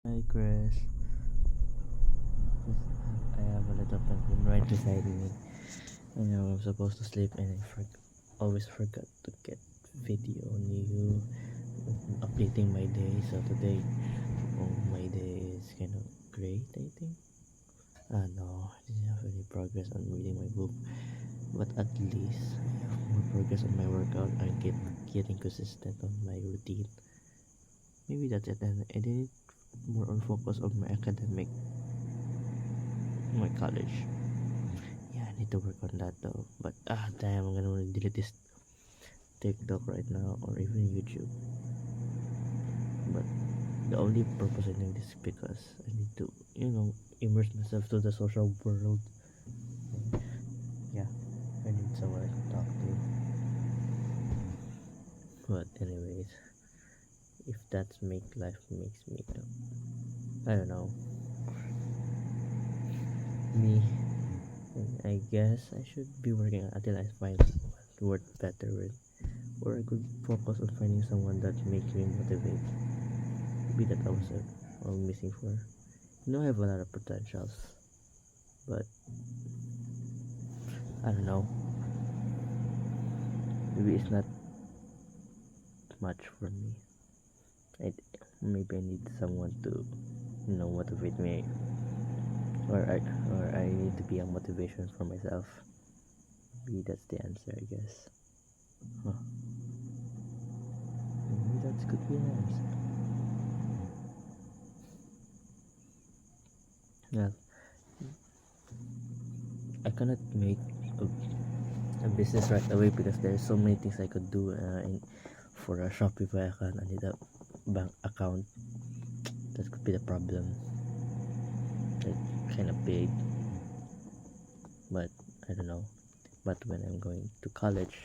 Hi Chris, I have a little penguin right beside me. I know I'm supposed to sleep and always forgot to get video on you updating my day. So today, my day is kind of great, I think. No, I didn't have any progress on reading my book, but at least I have more progress on my workout. Getting consistent on my routine. Maybe that's it. And I did more on focus on my college. Yeah, I need to work on that though. But damn, I'm gonna delete this TikTok right now or even YouTube. But the only purpose I think is because I need to, immerse myself to the social world. Yeah, I need someone I can talk to. But anyways, if that's make life makes me, I don't know, me. I guess I should be working until I find what work better with, or I could focus on finding someone that makes me motivate. Maybe that I was all missing for. I have a lot of potentials, but I don't know. Maybe it's not much for me. I, Maybe I need someone to, motivate me, or I need to be a motivation for myself. Maybe that's the answer, I guess. Huh. Maybe that could be an answer. Well, I cannot make a business right away because there's so many things I could do. For a Shopify account, I need a bank account. That could be the problem. Like kind of big, but I don't know. But when I'm going to college,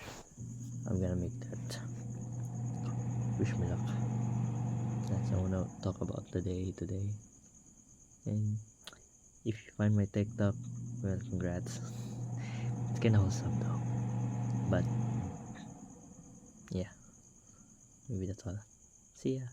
I'm gonna make that. Wish me luck. That's all I wanna talk about today. And if you find my TikTok, well, congrats. It's kinda wholesome though. But yeah, maybe that's all. See ya.